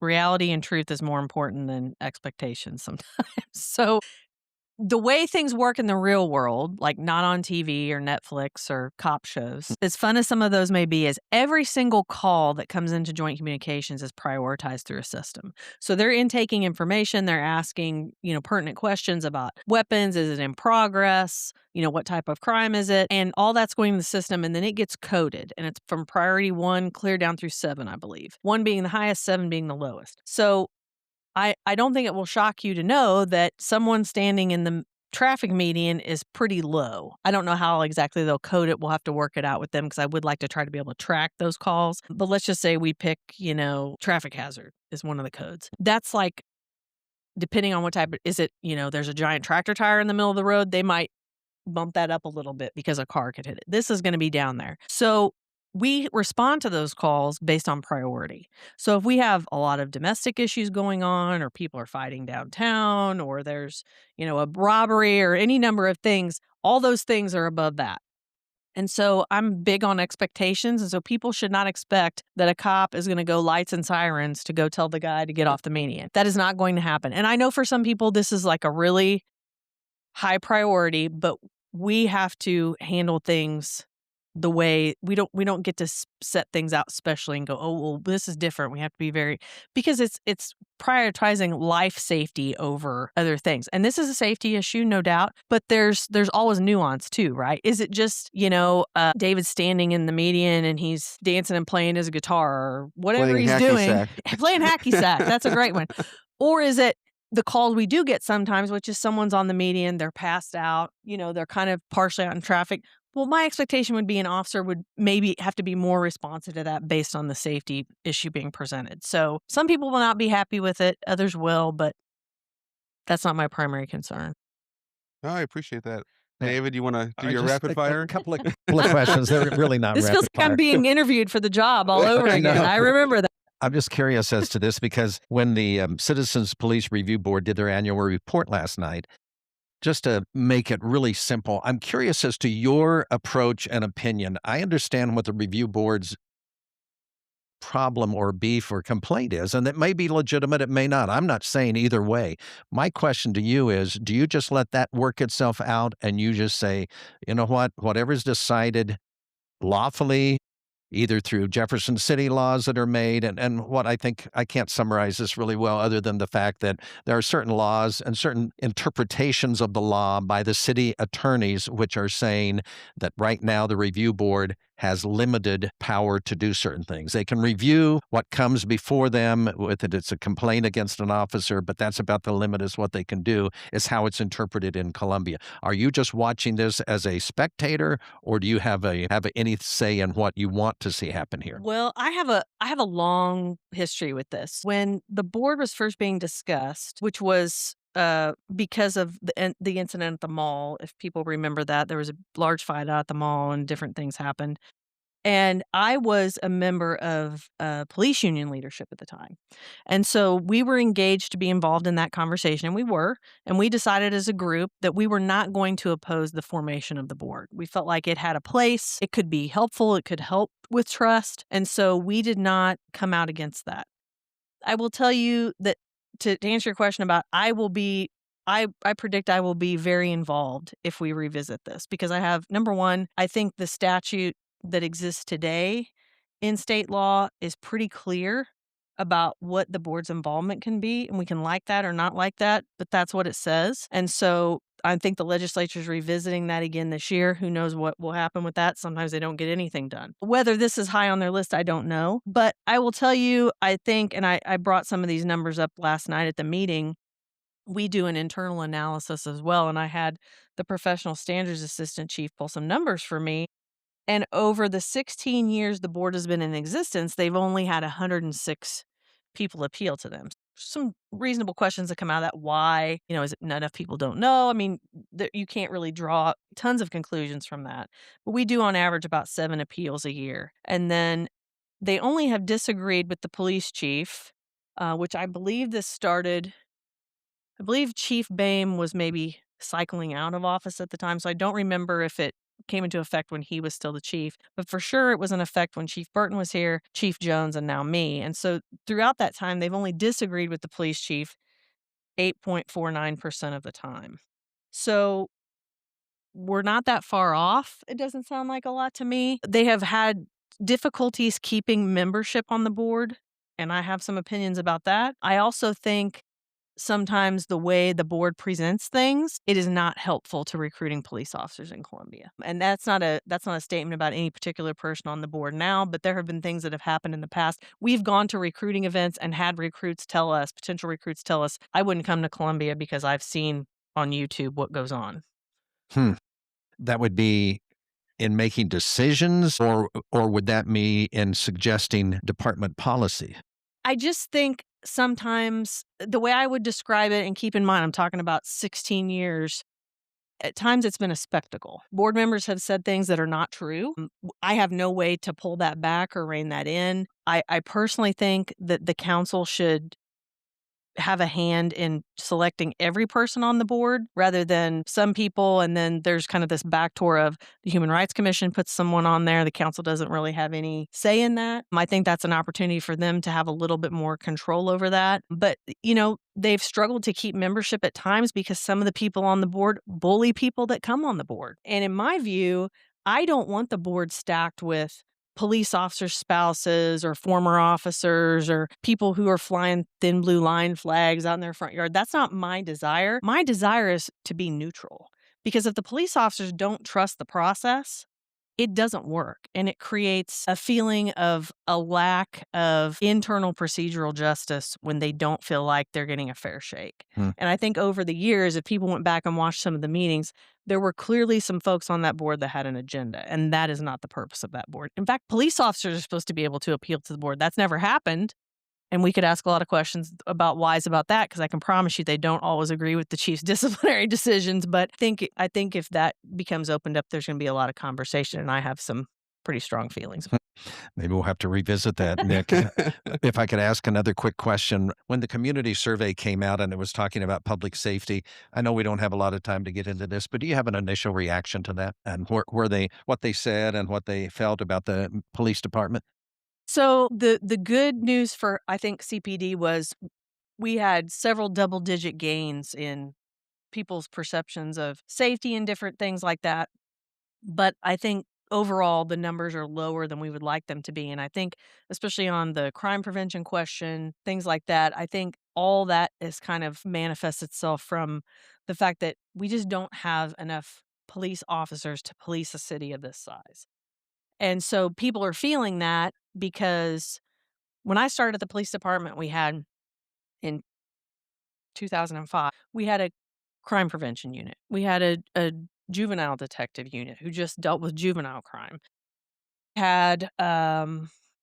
reality and truth is more important than expectations sometimes. So the way things work in the real world, like not on TV or Netflix or cop shows, as fun as some of those may be, is every single call that comes into joint communications is prioritized through a system. So they're intaking information, they're asking, pertinent questions about weapons, is it in progress? What type of crime is it? And all that's going in the system, and then it gets coded, and it's from priority 1 clear down through 7, I believe. 1 being the highest, 7 being the lowest. So I don't think it will shock you to know that someone standing in the traffic median is pretty low. I don't know how exactly they'll code it. We'll have to work it out with them because I would like to try to be able to track those calls. But let's just say we pick, traffic hazard is one of the codes. That's like, depending on what type of, is it, there's a giant tractor tire in the middle of the road, they might bump that up a little bit because a car could hit it. This is going to be down there. So we respond to those calls based on priority. So if we have a lot of domestic issues going on, or people are fighting downtown, or there's, a robbery or any number of things, all those things are above that. And so I'm big on expectations. And so people should not expect that a cop is going to go lights and sirens to go tell the guy to get off the median. That is not going to happen. And I know for some people, this is like a really high priority, but we have to handle things the way we don't get to set things out specially and go, oh, well, this is different. We have to be because it's prioritizing life safety over other things. And this is a safety issue, no doubt, but there's always nuance too, right? Is it just, David standing in the median and he's dancing and playing his guitar or whatever Playing he's hacky doing, sack. playing hacky sack. That's a great one. Or is it the calls we do get sometimes, which is someone's on the median, they're passed out, they're kind of partially out in traffic. Well, my expectation would be an officer would maybe have to be more responsive to that based on the safety issue being presented. So some people will not be happy with it, others will, but that's not my primary concern. Oh, I appreciate that. Yeah. David, you want to do your Just rapid fire? A couple of questions. They're really not This rapid feels like fire. I'm being interviewed for the job all over I again. know. I remember that. I'm just curious as to this because when the Citizens Police Review Board did their annual report last night, just to make it really simple, I'm curious as to your approach and opinion. I understand what the review board's problem or beef or complaint is, and it may be legitimate, it may not. I'm not saying either way. My question to you is, do you just let that work itself out and you just say, you know what, whatever's decided lawfully, either through Jefferson City laws that are made, and what I think, I can't summarize this really well other than the fact that there are certain laws and certain interpretations of the law by the city attorneys, which are saying that right now the review board has limited power to do certain things. They can review what comes before them, with it, it's a complaint against an officer, but that's about the limit is what they can do, is how it's interpreted in Colombia. Are you just watching this as a spectator, or do you have any say in what you want to see happen here? Well, I have a long history with this. When the board was first being discussed, which was because of the incident at the mall, if people remember that, there was a large fight out at the mall and different things happened. And I was a member of police union leadership at the time. And so we were engaged to be involved in that conversation, and we were. And we decided as a group that we were not going to oppose the formation of the board. We felt like it had a place, it could be helpful, it could help with trust. And so we did not come out against that. I will tell you that to answer your question about I predict I will be very involved if we revisit this because I have number one, I think the statute that exists today in state law is pretty clear about what the board's involvement can be. And we can like that or not like that, but that's what it says. And so I think the legislature is revisiting that again this year. Who knows what will happen with that? Sometimes they don't get anything done. Whether this is high on their list, I don't know. But I will tell you, I think, and I brought some of these numbers up last night at the meeting, we do an internal analysis as well. And I had the professional standards assistant chief pull some numbers for me. And over the 16 years the board has been in existence, they've only had 106 people appeal to them. Some reasonable questions that come out of that. Why? Is it not enough people don't know? I mean, you can't really draw tons of conclusions from that. But we do on average about 7 appeals a year. And then they only have disagreed with the police chief, which I believe this started. I believe Chief Boehm was maybe cycling out of office at the time, so I don't remember if it came into effect when he was still the chief, but for sure it was in effect when Chief Burton was here, Chief Jones, and now me. And so throughout that time, they've only disagreed with the police chief 8.49% of the time. So we're not that far off. It doesn't sound like a lot to me. They have had difficulties keeping membership on the board, and I have some opinions about that. I also think sometimes the way the board presents things, it is not helpful to recruiting police officers in Columbia. And that's not a statement about any particular person on the board now, but there have been things that have happened in the past. We've gone to recruiting events and had potential recruits tell us, I wouldn't come to Columbia because I've seen on YouTube what goes on. That would be in making decisions, or would that be in suggesting department policy? I just think sometimes the way I would describe it, and keep in mind, I'm talking about 16 years, at times it's been a spectacle. Board members have said things that are not true. I have no way to pull that back or rein that in. I personally think that the council should have a hand in selecting every person on the board rather than some people. And then there's kind of this backdoor of the Human Rights Commission puts someone on there. The council doesn't really have any say in that. I think that's an opportunity for them to have a little bit more control over that. But, they've struggled to keep membership at times because some of the people on the board bully people that come on the board. And in my view, I don't want the board stacked with police officers' spouses or former officers or people who are flying thin blue line flags out in their front yard. That's not my desire. My desire is to be neutral because if the police officers don't trust the process, it doesn't work. And it creates a feeling of a lack of internal procedural justice when they don't feel like they're getting a fair shake. And I think over the years, if people went back and watched some of the meetings, there were clearly some folks on that board that had an agenda, and that is not the purpose of that board. In fact, police officers are supposed to be able to appeal to the board. That's never happened. And we could ask a lot of questions about whys about that, because I can promise you they don't always agree with the chief's disciplinary decisions. But I think if that becomes opened up, there's going to be a lot of conversation, and I have some pretty strong feelings. Maybe we'll have to revisit that, Nick. If I could ask another quick question. When the community survey came out and it was talking about public safety, I know we don't have a lot of time to get into this, but do you have an initial reaction to that and what they said and what they felt about the police department? So the good news for, I think, CPD was we had several double-digit gains in people's perceptions of safety and different things like that. But I think overall the numbers are lower than we would like them to be. And I think especially on the crime prevention question, things like that, I think all that is kind of manifests itself from the fact that we just don't have enough police officers to police a city of this size. And so people are feeling that because when I started at the police department, we had in 2005, we had a crime prevention unit. We had a juvenile detective unit who just dealt with juvenile crime.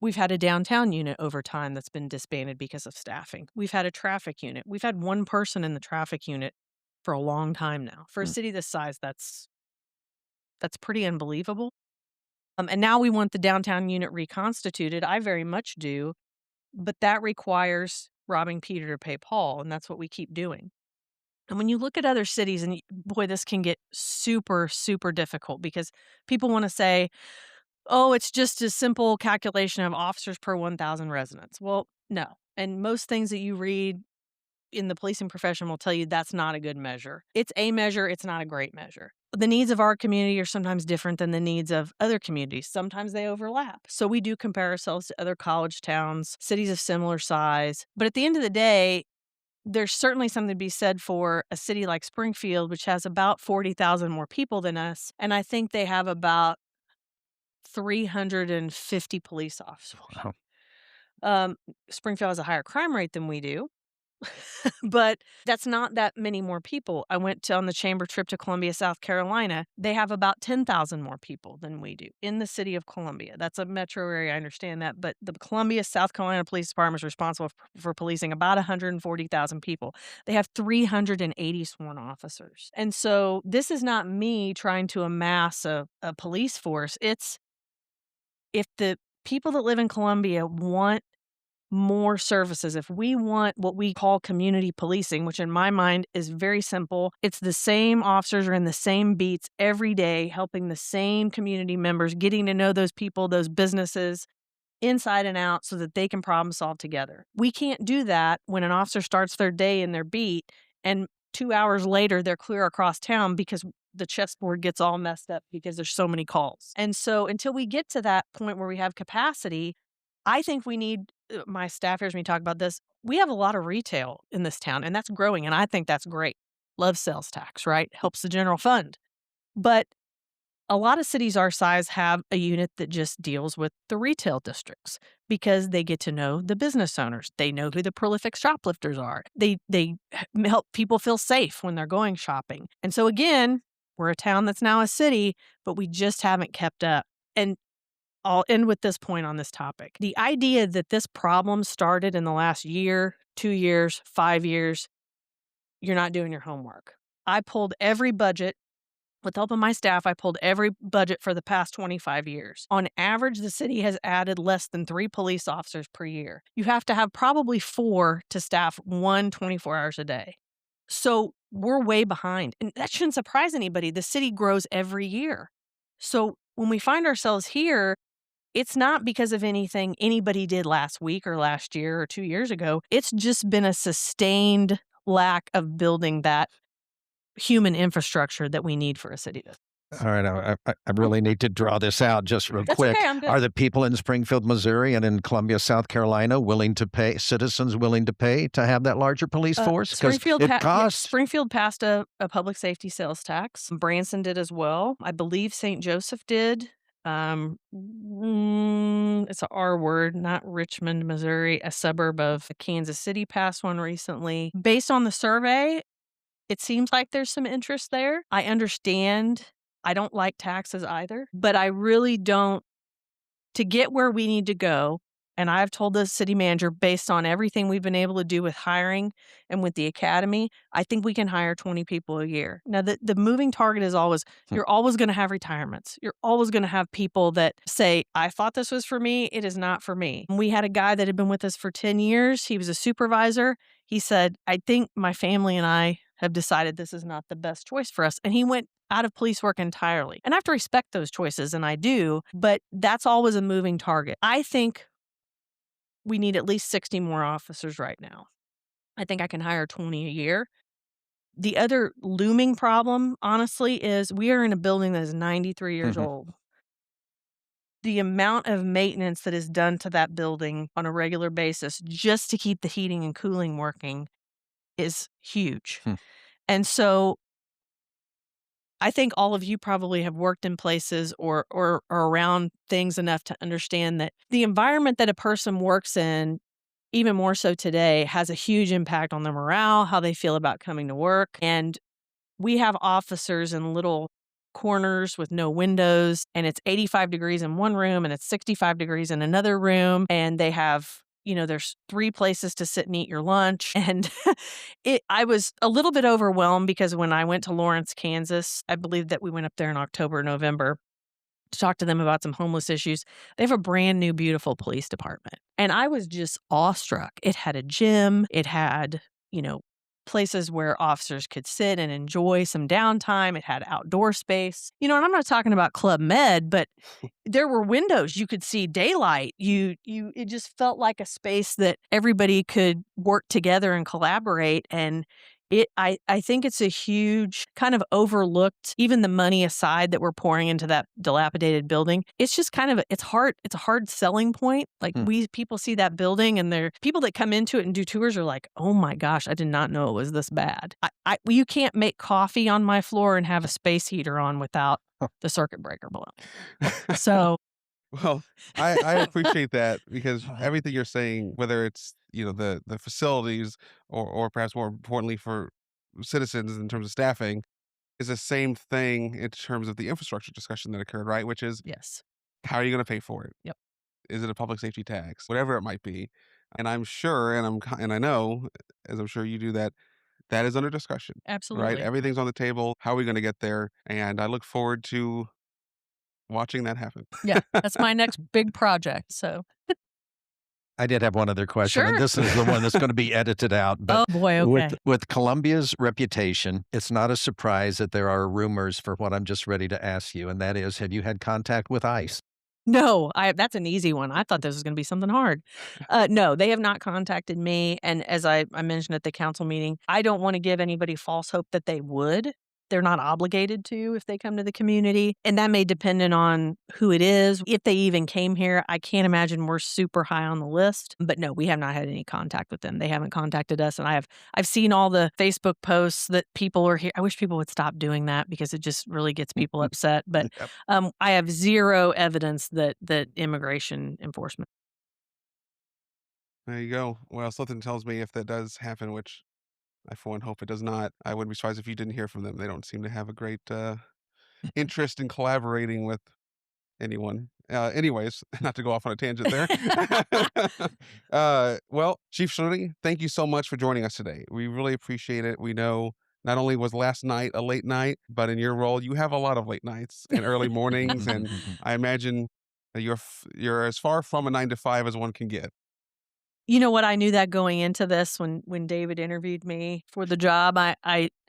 We've had a downtown unit over time that's been disbanded because of staffing. We've had a traffic unit. We've had one person in the traffic unit for a long time now. For a city this size, that's pretty unbelievable. And now we want the downtown unit reconstituted. I very much do. But that requires robbing Peter to pay Paul, and that's what we keep doing. And when you look at other cities, and boy, this can get super, super difficult because people want to say, oh, it's just a simple calculation of officers per 1,000 residents. Well, no. And most things that you read in the policing profession will tell you that's not a good measure. It's a measure, it's not a great measure. The needs of our community are sometimes different than the needs of other communities. Sometimes they overlap. So we do compare ourselves to other college towns, cities of similar size. But at the end of the day, there's certainly something to be said for a city like Springfield, which has about 40,000 more people than us. And I think they have about 350 police officers. Wow. Springfield has a higher crime rate than we do. But that's not that many more people. I went on the chamber trip to Columbia, South Carolina. They have about 10,000 more people than we do in the city of Columbia. That's a metro area, I understand that. But the Columbia, South Carolina Police Department is responsible for policing about 140,000 people. They have 380 sworn officers. And so this is not me trying to amass a police force. It's if the people that live in Columbia want more services, if we want what we call community policing, which in my mind is very simple, it's the same officers are in the same beats every day, helping the same community members, getting to know those people, those businesses inside and out so that they can problem solve together. We can't do that when an officer starts their day in their beat and 2 hours later they're clear across town because the chessboard gets all messed up because there's so many calls. And so until we get to that point where we have capacity, I think we need, my staff hears me talk about this, we have a lot of retail in this town, and that's growing, and I think that's great. Love sales tax, right? Helps the general fund. But a lot of cities our size have a unit that just deals with the retail districts because they get to know the business owners. They know who the prolific shoplifters are. They help people feel safe when they're going shopping. And so again, we're a town that's now a city, but we just haven't kept up. And I'll end with this point on this topic. The idea that this problem started in the last year, 2 years, 5 years, you're not doing your homework. I pulled every budget. With the help of my staff, I pulled every budget for the past 25 years. On average, the city has added less than 3 police officers per year. You have to have probably 4 to staff 24 hours a day. So we're way behind. And that shouldn't surprise anybody. The city grows every year. So when we find ourselves here, it's not because of anything anybody did last week or last year or 2 years ago. It's just been a sustained lack of building that human infrastructure that we need for a city. All right, I really need to draw this out just real That's quick. okay, I'm good. Are the people in Springfield, Missouri, and in Columbia, South Carolina, willing to pay, citizens willing to pay to have that larger police force? Because it costs. Springfield passed a public safety sales tax. Branson did as well. I believe St. Joseph did. It's a R word, not Richmond, Missouri, a suburb of Kansas City passed one recently. Based on the survey, it seems like there's some interest there. I understand. I don't like taxes either, but I really don't. To get where we need to go, and I've told the city manager, based on everything we've been able to do with hiring and with the academy, I think we can hire 20 people a year. Now, the moving target is always, you're always going to have retirements. You're always going to have people that say, I thought this was for me. It is not for me. We had a guy that had been with us for 10 years. He was a supervisor. He said, I think my family and I have decided this is not the best choice for us. And he went out of police work entirely. And I have to respect those choices, and I do, but that's always a moving target. I think we need at least 60 more officers right now. I think I can hire 20 a year. The other looming problem, honestly, is we are in a building that is 93 years old. The amount of maintenance that is done to that building on a regular basis just to keep the heating and cooling working is huge. And so I think all of you probably have worked in places or around things enough to understand that the environment that a person works in, even more so today, has a huge impact on their morale, how they feel about coming to work. And we have officers in little corners with no windows, and it's 85 degrees in one room and it's 65 degrees in another room. And they have, there's 3 places to sit and eat your lunch. And I was a little bit overwhelmed because when I went to Lawrence, Kansas, I believe that we went up there in October, November. to talk to them about some homeless issues. They have a brand new, beautiful police department. And I was just awestruck. It had a gym, it had, you know, places where officers could sit and enjoy some downtime. It had outdoor space. You know, and I'm not talking about Club Med, but there were windows. You could see daylight. It just felt like a space that everybody could work together and collaborate. And I think it's a huge kind of overlooked, even the money aside that we're pouring into that dilapidated building. It's just kind of, it's a hard selling point. Like people see that building and they're people that come into it and do tours are like, oh my gosh, I did not know it was this bad. You can't make coffee on my floor and have a space heater on without the circuit breaker blowing. So Well, I appreciate that because everything you're saying, whether it's, the facilities or perhaps more importantly for citizens in terms of staffing, is the same thing in terms of the infrastructure discussion that occurred, right? Which is, yes. how are you going to pay for it? Yep. Is it a public safety tax? Whatever it might be. And I'm sure, and I know, as I'm sure you do, that is under discussion, right? Absolutely. Everything's on the table. How are we going to get there? And I look forward to watching that happen. Yeah. That's my next big project. So I did have one other question, and sure. this is the one that's going to be edited out. But Oh boy, okay. with Columbia's reputation, it's not a surprise that there are rumors for what I'm just ready to ask you, and that is, have you had contact with ICE? No, that's an easy one. I thought this was going to be something hard. No, they have not contacted me. And as I mentioned at the council meeting, I don't want to give anybody false hope that they would. They're not obligated to if they come to the community. And that may depend on who it is. If they even came here, I can't imagine we're super high on the list. But no, we have not had any contact with them. They haven't contacted us. And I've seen all the Facebook posts that people are here. I wish people would stop doing that because it just really gets people upset. But Yep. I have zero evidence that immigration enforcement. There you go. Well, something tells me if that does happen, which I for one hope it does not, I wouldn't be surprised if you didn't hear from them. They don't seem to have a great interest in collaborating with anyone. Anyways, not to go off on a tangent there. Well, Chief Schlude, thank you so much for joining us today. We really appreciate it. We know not only was last night a late night, but in your role, you have a lot of late nights and early mornings, and I imagine that you're as far from a 9 to 5 as one can get. You know what? I knew that going into this when David interviewed me for the job.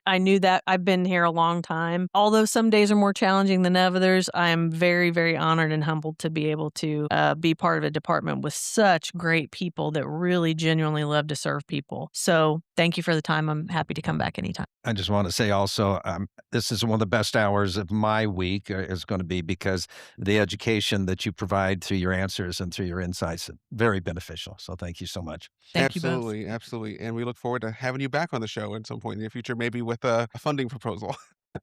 I knew that. I've been here a long time. Although some days are more challenging than others, I am very, very honored and humbled to be able to be part of a department with such great people that really genuinely love to serve people. So thank you for the time. I'm happy to come back anytime. I just want to say also, this is one of the best hours of my week is going to be because the education that you provide through your answers and through your insights, very beneficial. So thank you so much. Thank you both. Absolutely, absolutely. And we look forward to having you back on the show at some point in the future, maybe with a funding proposal.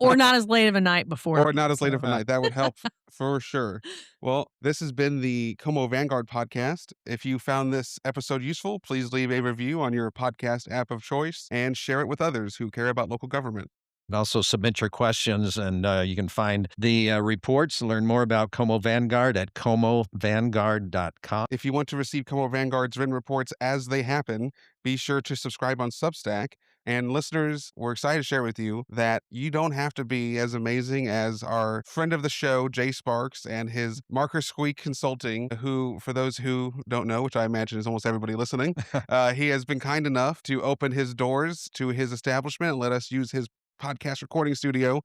Or not as late of a night before. Or not as late of a night. That would help for sure. Well, this has been the COMO Vanguard podcast. If you found this episode useful, please leave a review on your podcast app of choice and share it with others who care about local government. And also submit your questions, and you can find the reports, learn more about COMO Vanguard at comovanguard.com. If you want to receive COMO Vanguard's written reports as they happen, be sure to subscribe on Substack. And listeners, we're excited to share with you that you don't have to be as amazing as our friend of the show, Jay Sparks, and his Marker Squeak Consulting, who, for those who don't know, which I imagine is almost everybody listening, he has been kind enough to open his doors to his establishment and let us use his podcast recording studio.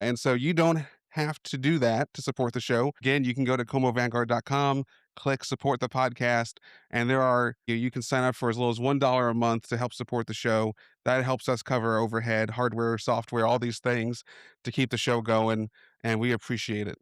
And so you don't have to do that to support the show. Again, you can go to comovanguard.com, click support the podcast, and you can sign up for as low as $1 a month to help support the show. That helps us cover overhead, hardware, software, all these things to keep the show going, and we appreciate it.